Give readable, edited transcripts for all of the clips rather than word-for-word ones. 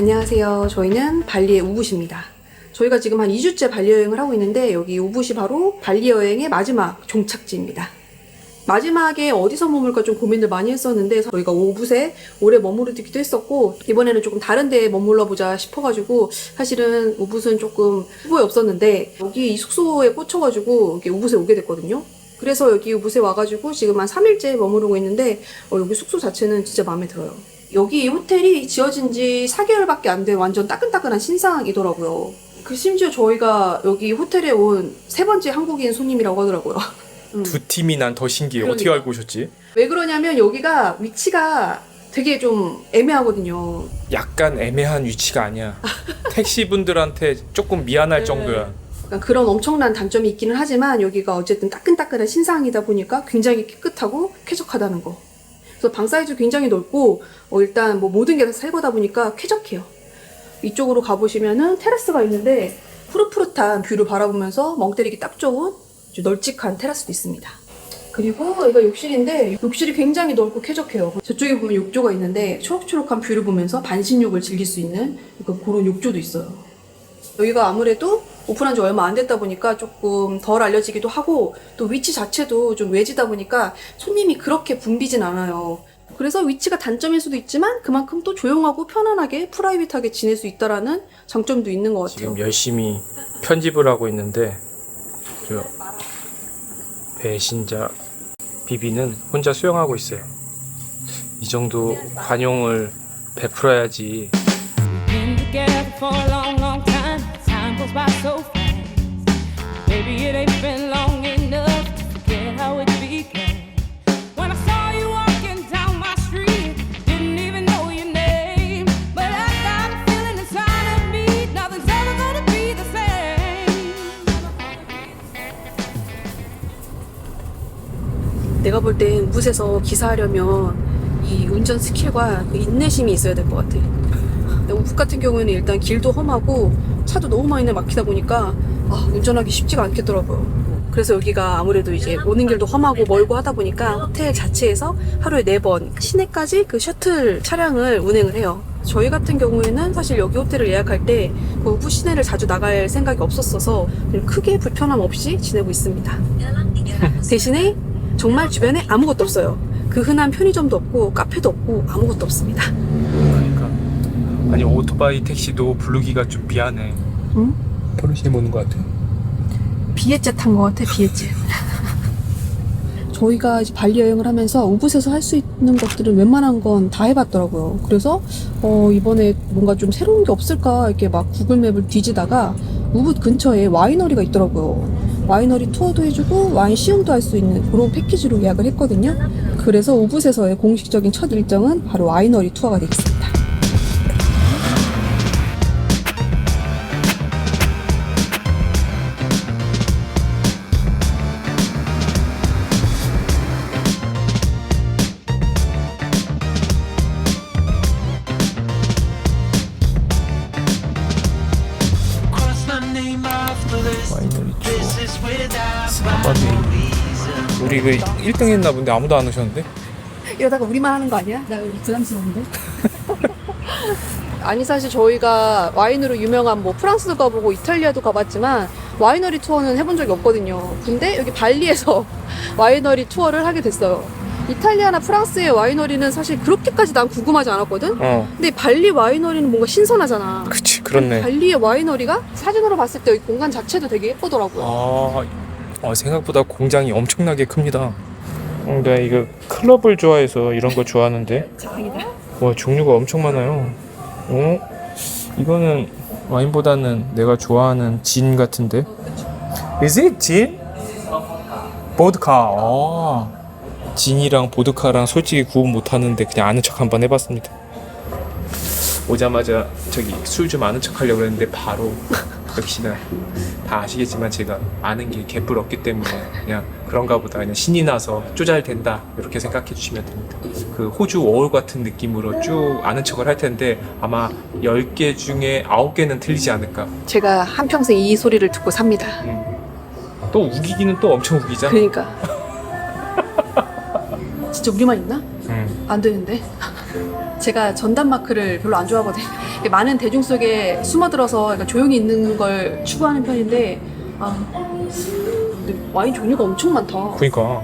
안녕하세요. 저희는 발리의 우붓입니다. 저희가 지금 한 2주째 발리 여행을 하고 있는데 여기 우붓이 바로 발리 여행의 마지막 종착지입니다. 마지막에 어디서 머물까 좀 고민을 많이 했었는데 저희가 우붓에 오래 머무르기도 했었고 이번에는 조금 다른 데에 머물러 보자 싶어가지고 사실은 우붓은 조금 후보에 없었는데 여기 이 숙소에 꽂혀가지고 이렇게 우붓에 오게 됐거든요. 그래서 여기 우붓에 와가지고 지금 한 3일째 머무르고 있는데 여기 숙소 자체는 진짜 마음에 들어요. 여기 호텔이 지어진 지 4개월밖에 안 된 완전 따끈따끈한 신상이더라고요. 심지어 저희가 여기 호텔에 온 3번째 한국인 손님이라고 하더라고요. 두 팀이 난 더 신기해. 그러니까. 어떻게 알고 오셨지? 왜 그러냐면 여기가 위치가 되게 좀 애매하거든요. 약간 애매한 위치가 아니야. 택시분들한테 조금 미안할 정도야. 그러니까 그런 엄청난 단점이 있기는 하지만 여기가 어쨌든 따끈따끈한 신상이다 보니까 굉장히 깨끗하고 쾌적하다는 거. 그래서 방 사이즈 굉장히 넓고 일단 뭐 모든 게 다 새 거다 보니까 쾌적해요. 이쪽으로 가보시면은 테라스가 있는데 푸릇푸릇한 뷰를 바라보면서 멍 때리기 딱 좋은 널찍한 테라스도 있습니다. 그리고 여기가 욕실인데 욕실이 굉장히 넓고 쾌적해요. 저쪽에 보면 욕조가 있는데 초록초록한 뷰를 보면서 반신욕을 즐길 수 있는 그런 욕조도 있어요. 여기가 아무래도 오픈한 지 얼마 안 됐다 보니까 조금 덜 알려지기도 하고 또 위치 자체도 좀 외지다 보니까 손님이 그렇게 붐비진 않아요. 그래서 위치가 단점일 수도 있지만 그만큼 또 조용하고 편안하게 프라이빗하게 지낼 수 있다라는 장점도 있는 것 같아요. 지금 열심히 편집을 하고 있는데 저 배신자 비비는 혼자 수영하고 있어요. 이 정도 관용을 베풀어야지. Been together for a long, long time. Time goes by so fast. Maybe it ain't been long enough to forget how it began. When I saw you walking down my street, didn't even know your name, but I got a feeling inside of me nothing's ever gonna be the same. 내가 볼 땐 우붓에서 기사하려면 이 운전 스킬과 그 인내심이 있어야 될 것 같아. 우붓 같은 경우에는 일단 길도 험하고 차도 너무 많이 막히다 보니까 운전하기 쉽지가 않겠더라고요. 그래서 여기가 아무래도 이제 오는 길도 험하고 멀고 하다 보니까 호텔 자체에서 하루에 4번 시내까지 그 셔틀 차량을 운행을 해요. 저희 같은 경우에는 사실 여기 호텔을 예약할 때 그 우붓 시내를 자주 나갈 생각이 없었어서 크게 불편함 없이 지내고 있습니다. 대신에 정말 주변에 아무것도 없어요. 그 흔한 편의점도 없고 카페도 없고 아무것도 없습니다. 그러니까 아니 오토바이 택시도 부르기가 좀 미안해. 응? 포르쉐 보는 것 같아. 비에젯 탄 것 같아, 비에젯. 저희가 이제 발리 여행을 하면서 우붓에서 할 수 있는 것들은 웬만한 건 다 해봤더라고요. 그래서 이번에 뭔가 좀 새로운 게 없을까 이렇게 막 구글맵을 뒤지다가 우붓 근처에 와이너리가 있더라고요. 와이너리 투어도 해주고 와인 시음도 할 수 있는 그런 패키지로 예약을 했거든요. 그래서 우붓에서의 공식적인 첫 일정은 바로 와이너리 투어가 되겠습니다. 와이너리 투어 4박에 우리 그 1등 했나 본데 아무도 안 오셨는데? 이러다가 우리만 하는 거 아니야? 나 부담스러운데? 아니 사실 저희가 와인으로 유명한 뭐 프랑스도 가보고 이탈리아도 가봤지만 와이너리 투어는 해본 적이 없거든요. 근데 여기 발리에서 와이너리 투어를 하게 됐어요. 이탈리아나 프랑스의 와이너리는 사실 그렇게까지 난 궁금하지 않았거든? 근데 발리 와이너리는 뭔가 신선하잖아. 그치, 그렇네. 발리의 와이너리가 사진으로 봤을 때 여기 공간 자체도 되게 예쁘더라고요. 생각보다 공장이 엄청나게 큽니다. 내가 이거 클럽을 좋아해서 이런 거 좋아하는데 다행이다. 와 종류가 엄청 많아요. 이거는 와인보다는 내가 좋아하는 진 같은데. Is it 진? 보드카. 진이랑 보드카랑 솔직히 구분 못하는데 그냥 아는 척 한번 해봤습니다. 오자마자 저기 술 좀 아는 척 하려고 했는데 바로 역시나 다 아시겠지만 제가 아는 게 개뿔 없기 때문에 그냥 그런가 보다 그냥 신이 나서 쪼잘된다 이렇게 생각해 주시면 됩니다. 그 호주 어울 같은 느낌으로 쭉 아는 척을 할 텐데 아마 10개 중에 9개는 틀리지 않을까. 제가 한평생 이 소리를 듣고 삽니다. 또 우기기는 또 엄청 우기잖아. 그러니까 진짜 우리만 있나? 안 되는데. 제가 전담 마크를 별로 안 좋아하거든요. 이렇게 많은 대중 속에 숨어들어서 약간 조용히 있는 걸 추구하는 편인데 근데 와인 종류가 엄청 많다. 그러니까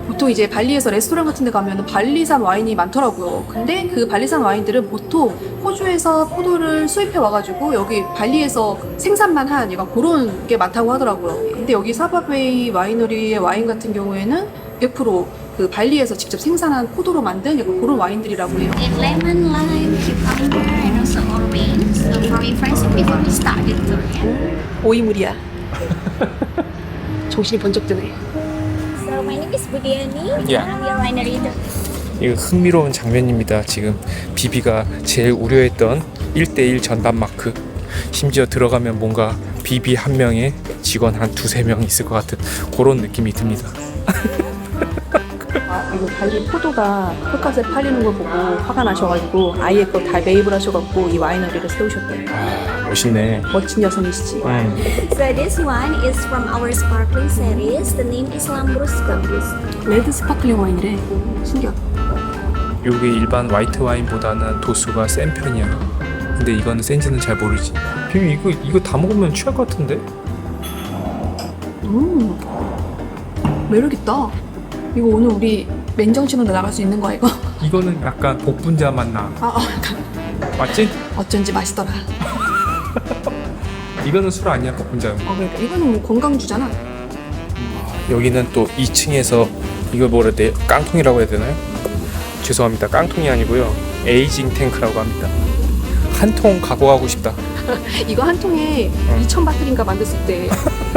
보통 이제 발리에서 레스토랑 같은 데 가면 발리산 와인이 많더라고요. 근데 그 발리산 와인들은 보통 호주에서 포도를 수입해 와가지고 여기 발리에서 생산만 한 약간 그런 게 많다고 하더라고요. 근데 여기 사바베이 와이너리의 와인 같은 경우에는 100% 그 발리에서 직접 생산한 포도로 만든 약간 그런 와인들이라고 해요. With lemon, lime, cucumber, and also orange. So for refreshing before we start the tour. Yeah? 오이물이야. 정신이 번쩍 드네. So my name is Budiani. Yeah. I'm your winery tour. 이거 흥미로운 장면입니다. 지금 비비가 제일 우려했던 1대1 전담 마크. 심지어 들어가면 뭔가 비비 한 명에 직원 한 2-3명 있을 것 같은 그런 느낌이 듭니다. 이거 발리 포도가 끝까지 팔리는 걸 보고 화가 나셔가지고 아예 그거 다 매입을 하셔가지고 이 와이너리를 세우셨대요. 아, 멋있네. 멋진 여성이시지. So this one is from our sparkling series. The name is Lambrusco. 레드 스파클링 와인이래. 신기하다. 요게 일반 화이트 와인보다는 도수가 센 편이야. 근데 이거는 센지는 잘 모르지. 비비 이거 다 먹으면 취할 것 같은데? 매력있다. 이거 오늘 우리 맨정신으로 나갈 수 있는 거야 이거? 이거는 약간 복분자 맛 나. 약간 맞지? 어쩐지 맛있더라. 이거는 술 아니야, 복분자. 그러니까 이거는 뭐 건강주잖아. 여기는 또 2층에서 이걸 뭐라 해야 돼? 깡통이라고 해야 되나요? 죄송합니다. 깡통이 아니고요. 에이징 탱크라고 합니다. 한 통 갖고 가고 싶다. 이거 한 통에 2,000바트린가 만들었을 때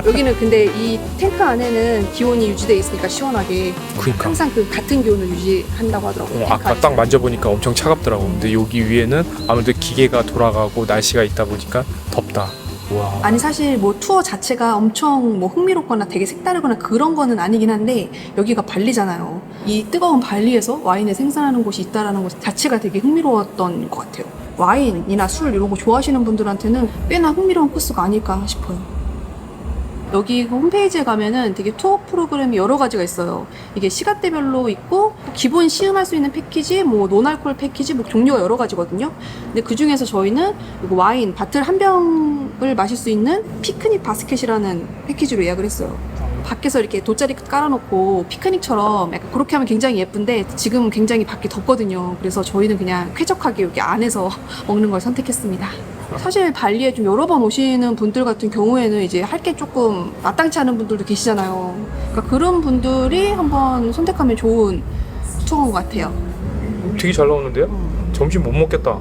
여기는 근데 이 탱크 안에는 기온이 유지되어 있으니까 시원하게 그러니까. 항상 그 같은 기온을 유지한다고 하더라고요. 탱크 아까 안에서. 딱 만져보니까 엄청 차갑더라고. 근데 여기 위에는 아무래도 기계가 돌아가고 날씨가 있다 보니까 덥다. 와. 아니 사실 뭐 투어 자체가 엄청 뭐 흥미롭거나 되게 색다르거나 그런 거는 아니긴 한데 여기가 발리잖아요. 이 뜨거운 발리에서 와인을 생산하는 곳이 있다라는 것 자체가 되게 흥미로웠던 것 같아요. 와인이나 술 이런 거 좋아하시는 분들한테는 꽤나 흥미로운 코스가 아닐까 싶어요. 여기 홈페이지에 가면은 되게 투어 프로그램이 여러 가지가 있어요. 이게 시간대별로 있고 기본 시음할 수 있는 패키지, 뭐 논알콜 패키지, 뭐 종류가 여러 가지거든요. 근데 그 중에서 저희는 이거 와인 바틀 한 병을 마실 수 있는 피크닉 바스켓이라는 패키지로 예약을 했어요. 밖에서 이렇게 돗자리 깔아놓고 피크닉처럼 약간 그렇게 하면 굉장히 예쁜데 지금 굉장히 밖이 덥거든요. 그래서 저희는 그냥 쾌적하게 여기 안에서 먹는 걸 선택했습니다. 사실 발리에 좀 여러 번 오시는 분들 같은 경우에는 이제 할 게 조금 마땅치 않은 분들도 계시잖아요. 그러니까 그런 분들이 한번 선택하면 좋은 투어인 것 같아요. 되게 잘 나오는데요? 점심 못 먹겠다.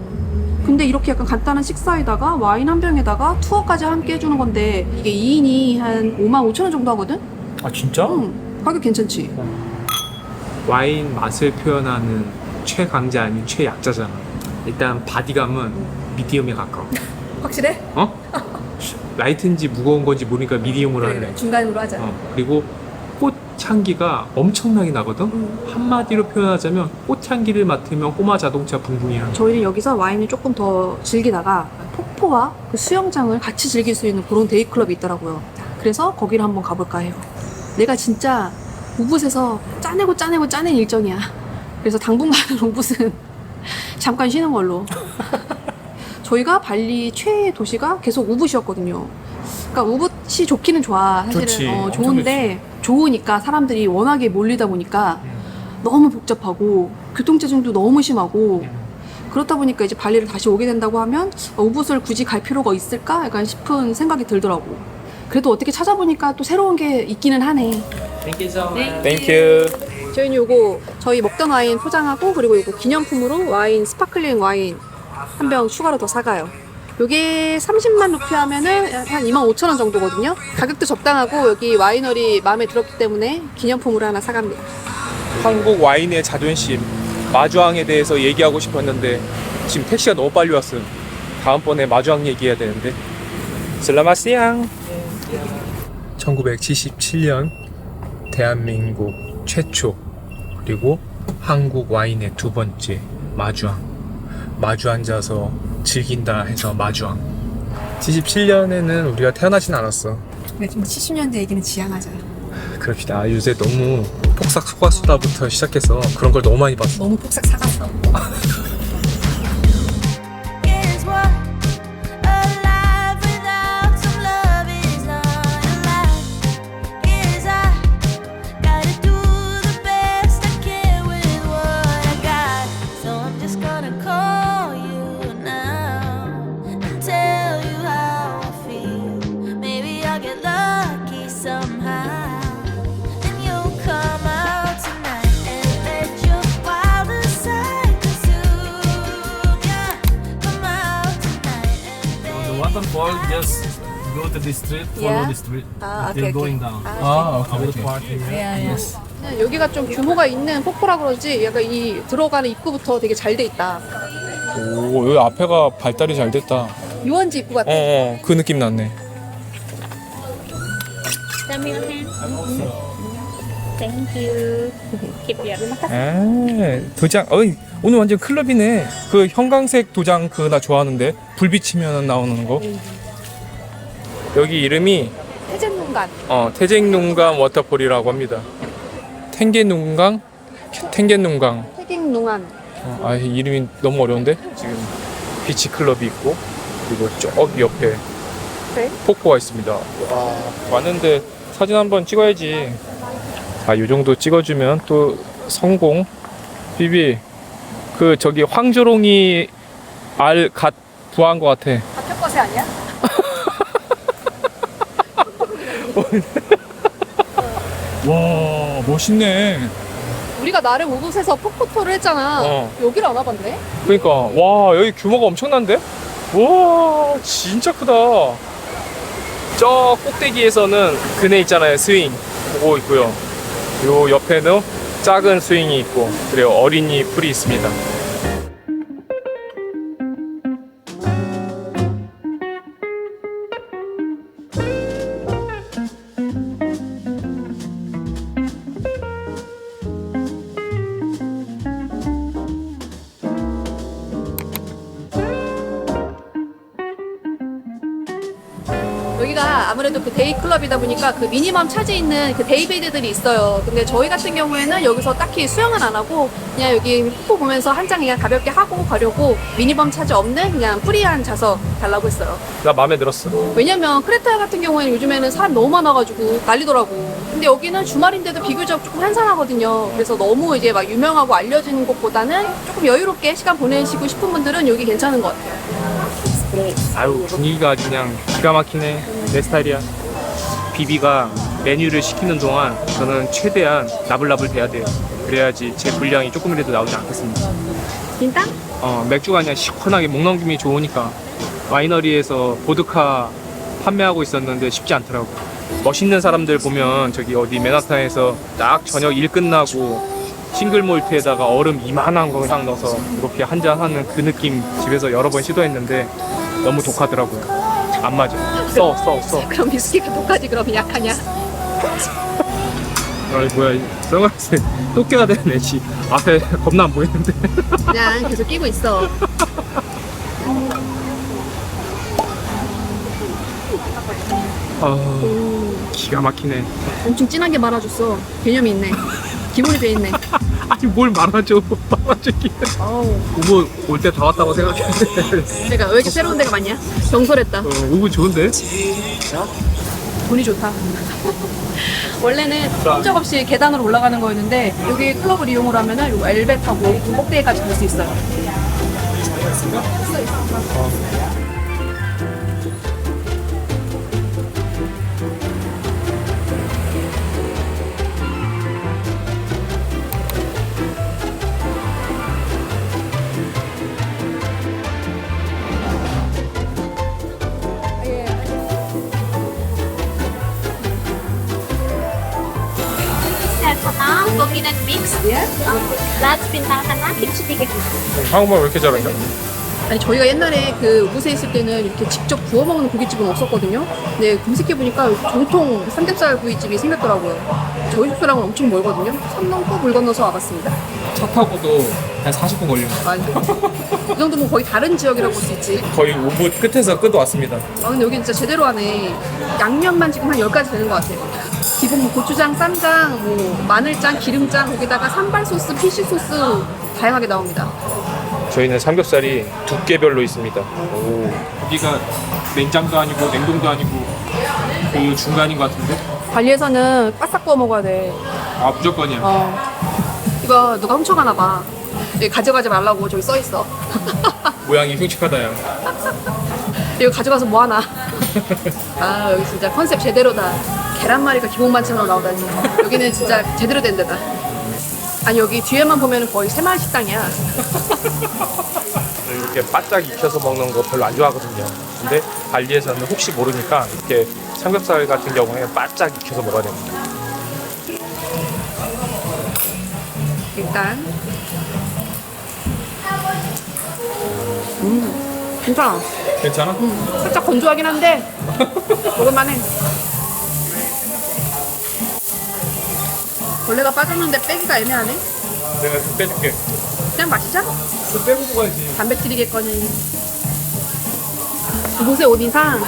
근데 이렇게 약간 간단한 식사에다가 와인 한 병에다가 투어까지 함께 해주는 건데 이게 2인이 한 55,000원 정도 하거든? 아 진짜? 가격 괜찮지? 와인 맛을 표현하는 최강자 아닌 최약자잖아. 일단 바디감은 미디움에 가까워. 확실해? 어? 라이트인지 무거운 건지 모르니까 미디움으로 할래. 중간으로 하자. 그리고 꽃 향기가 엄청나게 나거든. 한마디로 표현하자면 꽃 향기를 맡으면 꼬마 자동차 붕붕이야. 저희는 여기서 와인을 조금 더 즐기다가 폭포와 그 수영장을 같이 즐길 수 있는 그런 데이클럽이 있더라고요. 그래서 거기를 한번 가볼까 해요. 내가 진짜 우붓에서 짜내고 일정이야. 그래서 당분간은 우붓은 잠깐 쉬는 걸로. 저희가 발리 최애 도시가 계속 우붓이었거든요. 그러니까 우붓이 좋기는 좋아. 사실은 좋지. 좋은데 좋으니까 사람들이 워낙에 몰리다 보니까 너무 복잡하고 교통체증도 너무 심하고 그렇다 보니까 이제 발리를 다시 오게 된다고 하면 우붓을 굳이 갈 필요가 있을까? 약간 싶은 생각이 들더라고. 그래도 어떻게 찾아보니까 또 새로운 게 있기는 하네. 땡큐. 저희는 요거 저희 먹던 와인 포장하고 그리고 요거 기념품으로 와인 스파클링 와인 한 병 추가로 더 사가요. 요게 30만 루피 하면은 한 25,000원 정도거든요. 가격도 적당하고 여기 와이너리 마음에 들었기 때문에 기념품으로 하나 사갑니다. 한국 와인의 자존심 마주앙에 대해서 얘기하고 싶었는데 지금 택시가 너무 빨리 왔음. 다음번에 마주앙 얘기해야 되는데. 슬라마시앙. 1977년 대한민국 최초 그리고 한국 와인의 두 번째 마주앙. 마주 앉아서 즐긴다 해서 마주앙. 77년에는 우리가 태어나진 않았어. 네, 70년대 얘기는 지양하자. 그럽시다. 요새 너무 폭삭 속았수다부터 시작해서 그런 걸 너무 많이 봤어. 너무 폭삭 사갔어. Here's what just go to the street, follow Yeah. the street. Ah, They're okay, going okay. down. 아, Our park here. Yes. 그냥 여기가 좀 규모가 있는 폭포라 그런지 약간 이 들어가는 입구부터 되게 잘 돼 있다. 오, 여기 앞에가 발달이 잘 됐다. 유원지 입구 같아. 그 느낌 났네. Show me your hand. Thank you. Keep your 도장. 오늘 완전 클럽이네. 그 형광색 도장 그거 나 좋아하는데 불 비치면 나오는 거. 여기 이름이 태젠농간. 태쟁농강 워터폴이라고 합니다. 탱게농강? 탱게농강. 태갱농안. 이름이 너무 어려운데? 지금 비치 클럽이 있고 그리고 저기 옆에 그래? 폭포가 있습니다. 와, 왔는데 사진 한번 찍어야지. 요 정도 찍어주면 또 성공. 비비, 그 저기 황조롱이 알 갓 부화한 것 같아. 박혁거세 아니야? 와, 멋있네. 우리가 나름 우붓에서 폭포 투어를 했잖아. 여기를 안 와봤네. 그러니까 와, 여기 규모가 엄청난데? 와, 진짜 크다. 저 꼭대기에서는 그네 있잖아요, 스윙 보고 있고요. 요 옆에는 작은 스윙이 있고 그리고 어린이 풀이 있습니다. 여기가 아무래도 그 데이 클럽이다 보니까 그 미니멈 차지 있는 그 데이베드들이 있어요. 근데 저희 같은 경우에는 여기서 딱히 수영은 안 하고 그냥 여기 폭포 보면서 한 장 그냥 가볍게 하고 가려고 미니멈 차지 없는 그냥 프리한 좌석 달라고 했어요. 나 마음에 들었어. 왜냐면 크레타 같은 경우에는 요즘에는 사람 너무 많아가지고 난리더라고. 근데 여기는 주말인데도 비교적 조금 한산하거든요. 그래서 너무 이제 막 유명하고 알려진 곳보다는 조금 여유롭게 시간 보내시고 싶은 분들은 여기 괜찮은 것 같아요. 아유, 분위기가 아주 그냥 기가 막히네. 내 스타일이야. 비비가 메뉴를 시키는 동안 저는 최대한 나불나불 돼야 돼요. 그래야지 제 분량이 조금이라도 나오지 않겠습니다. 진짜? 맥주가 그냥 시원하게 목 넘김이 좋으니까 와이너리에서 보드카 판매하고 있었는데 쉽지 않더라고. 멋있는 사람들 보면 저기 어디 맨하탄에서 딱 저녁 일 끝나고 싱글 몰트에다가 얼음 이만한 거 딱 넣어서 이렇게 한잔 하는 그 느낌 집에서 여러 번 시도했는데 너무 독하더라고요. 안 맞아. 써. 그럼 위스키가 독하지 그러면 약하냐? 뭐야, 선글라스 또 껴야 되네. 씨. 앞에 겁나 안 보이는데. 그냥 계속 끼고 있어. 기가 막히네. 엄청 진하게 말아줬어. 개념이 있네. 기본이 돼 있네. 아니 뭘 말아줘. 말아주기. 우부 올 때 다 왔다고 생각했는데. 그러니까 왜 이렇게 새로운 데가 많냐? 경솔했다. 우부 좋은데? 돈이 좋다. 원래는 흔적 없이 계단으로 올라가는 거였는데 여기 클럽을 이용을 하면은 요 엘베 타고 꼭대기까지 갈 수 있어요. Dalgona, coconut mix. Large bintang tanah, kimchi tiga. 한국말 왜 이렇게 잘하냐? 아니 저희가 옛날에 그 우붓에 있을 때는 이렇게 직접 구워 먹는 고깃집은 없었거든요. 근데 검색해보니까 정통 삼겹살 구이집이 생겼더라고요. 저희 숙소랑은 엄청 멀거든요. 산 넘고 물 건너서 와봤습니다. 차 타고도 한 40분 걸리는 맞아. 이 정도면 거의 다른 지역이라고 볼 수 있지. 거의 우부 끝에서 끝 왔습니다. 근데 여기 진짜 제대로 하네. 양념만 지금 한 10가지 되는 것 같아요. 기본 뭐 고추장, 쌈장, 뭐 마늘장, 기름장, 거기다가 산발 소스, 피쉬 소스 다양하게 나옵니다. 저희는 삼겹살이 두께별로 있습니다. 오. 여기가 냉장도 아니고 냉동도 아니고 그 중간인 것 같은데? 발리에서는 바싹 구워 먹어야 돼. 아, 무조건이야. 이거 누가 훔쳐가나 봐. 여기 가져가지 말라고 저기 써 있어. 모양이 흉측하다, 야. 이거 가져가서 뭐 하나? 아 여기 진짜 컨셉 제대로다. 계란말이가 기본 반찬으로 나오다니. 여기는 진짜 제대로 된 데다. 아니 여기 뒤에만 보면 거의 새마을 식당이야. 이렇게 바짝 익혀서 먹는 거 별로 안 좋아하거든요. 근데 발리에서는 혹시 모르니까 이렇게 삼겹살 같은 경우에 바짝 익혀서 먹어야 됩니다. 일단 괜찮아. 괜찮아? 살짝 건조하긴 한데 먹을만해. 벌레가 빠졌는데 빼기가 애매하네. 내가 좀 빼줄게. 그냥 마시자. 좀 빼고 먹어야지. 단백질이겠거니. 이곳의 옷인상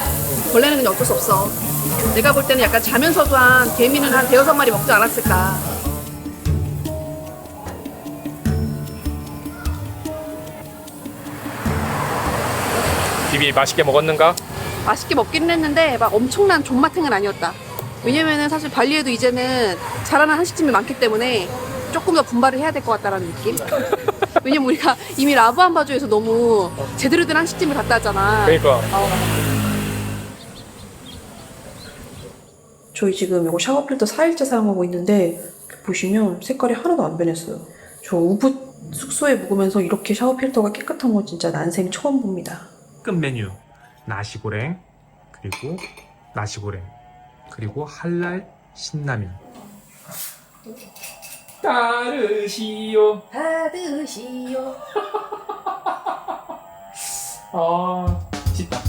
벌레는 그냥 어쩔 수 없어. 내가 볼 때는 약간 자면서도 한 개미는 한 대여섯 마리 먹지 않았을까. 비비 맛있게 먹었는가? 맛있게 먹기는 했는데 막 엄청난 존맛탱은 아니었다. 왜냐면은 사실 발리에도 이제는 잘하는 한식집이 많기 때문에 조금 더 분발을 해야 될 것 같다라는 느낌? 왜냐면 우리가 이미 라부안바주에서 너무 제대로 된 한식집을 갔다 왔잖아. 그러니까. 저희 지금 이거 샤워 필터 4일째 사용하고 있는데 보시면 색깔이 하나도 안 변했어요. 저 우붓 숙소에 묵으면서 이렇게 샤워 필터가 깨끗한 건 진짜 난생 처음 봅니다. 끝 메뉴 나시고랭 그리고 나시고랭 그리고 할랄 신라면. 따르시오. 받으시오. 아, 진짜.